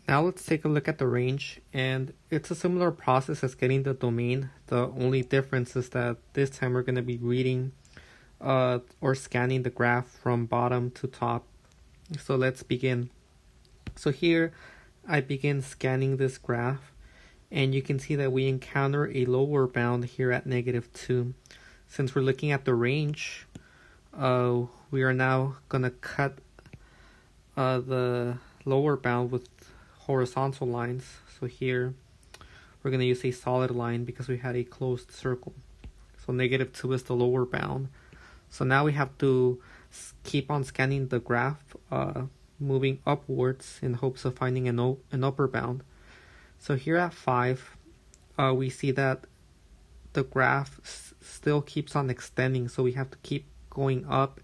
Now let's take a look at the range, and it's a similar process as getting the domain. The only difference is that this time we're going to be reading or scanning the graph from bottom to top. So let's begin. So here I begin scanning this graph, and you can see that we encounter a lower bound here at -2. Since we're looking at the range, we are now going to cut the lower bound with horizontal lines. So here we're going to use a solid line because we had a closed circle. So -2 is the lower bound. So now we have to keep on scanning the graph, moving upwards in hopes of finding an upper bound. So here at 5, we see that the graph still keeps on extending, so we have to keep going up.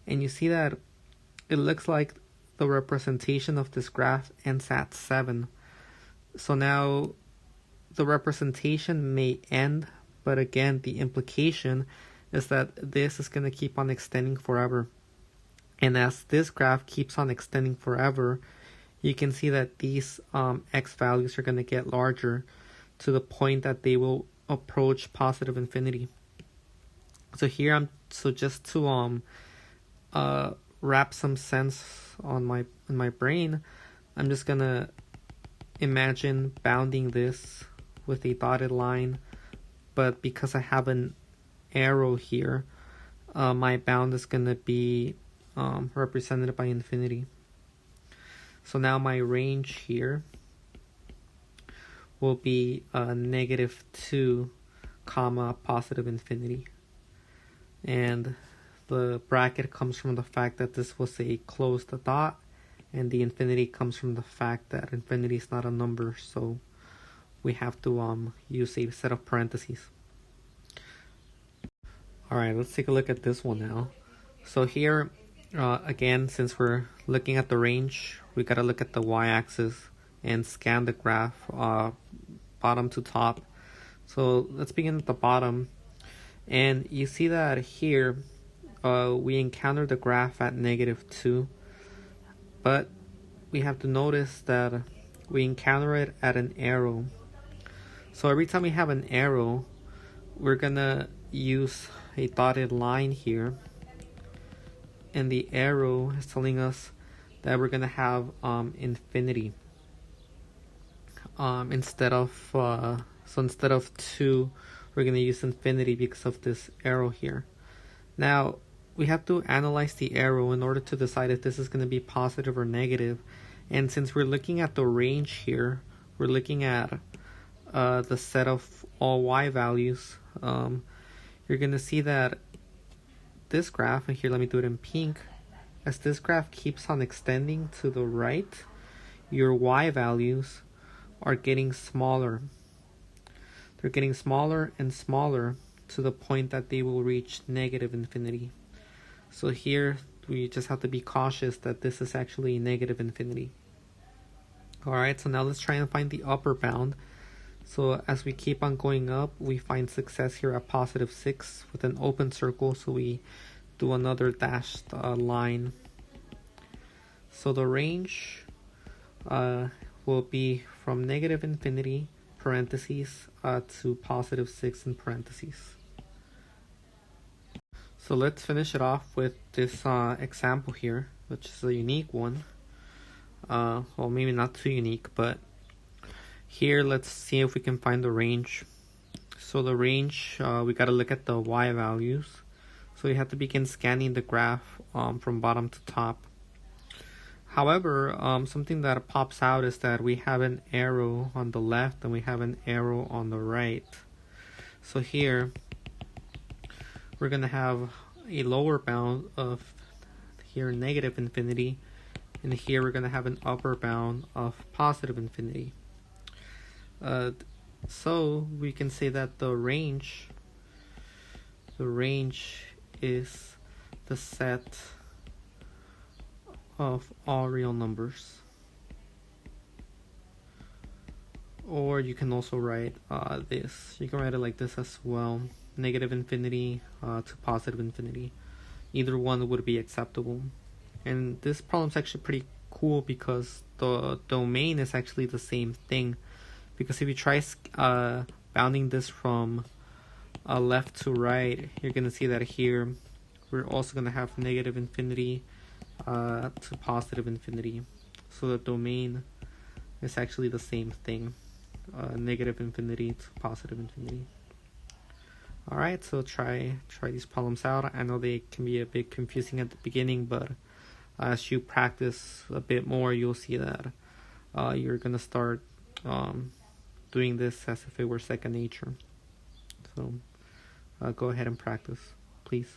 And you see that it looks like the representation of this graph ends at 7. So now the representation may end, but again, the implication is that this is going to keep on extending forever. And as this graph keeps on extending forever, you can see that these x values are going to get larger to the point that they will approach positive infinity. So here just to wrap some sense on in my brain, I'm just gonna imagine bounding this with a dotted line, but because I have an arrow here, my bound is gonna be represented by infinity. So now my range here will be -2 comma positive infinity, and the bracket comes from the fact that this was a closed dot, and the infinity comes from the fact that infinity is not a number, so we have to use a set of parentheses. Alright, let's take a look at this one now. So here, again, since we're looking at the range, we gotta look at the y-axis and scan the graph bottom to top. So let's begin at the bottom, and you see that here we encounter the graph at -2, but we have to notice that we encounter it at an arrow. So every time we have an arrow, we're gonna use a dotted line here, and the arrow is telling us that we're gonna have infinity instead of 2, we're gonna use infinity because of this arrow here. Now we have to analyze the arrow in order to decide if this is going to be positive or negative. And since we're looking at the range here, we're looking at the set of all y values. You're going to see that this graph, and here let me do it in pink, as this graph keeps on extending to the right, your y values are getting smaller. They're getting smaller and smaller to the point that they will reach negative infinity. So here we just have to be cautious that this is actually negative infinity. Alright, so now let's try and find the upper bound. So as we keep on going up, we find success here at +6 with an open circle, so we do another dashed line. So the range will be from negative infinity parentheses to +6 in parentheses. So let's finish it off with this example here, which is a unique one. Well, maybe not too unique, but here let's see if we can find the range. So the range, we got to look at the y values. So we have to begin scanning the graph from bottom to top. However, something that pops out is that we have an arrow on the left and we have an arrow on the right. So here we're going to have a lower bound of here negative infinity, and here we're going to have an upper bound of positive infinity. So we can say that the range is the set of all real numbers. Or you can also write this. You can write it like this as well. Negative infinity to positive infinity. Either one would be acceptable. And this problem is actually pretty cool because the domain is actually the same thing, because if you try bounding this from left to right, you're going to see that here we're also going to have negative infinity to positive infinity. So the domain is actually the same thing, negative infinity to positive infinity. Alright, so try these problems out. I know they can be a bit confusing at the beginning, but as you practice a bit more, you'll see that you're going to start doing this as if it were second nature. So go ahead and practice, please.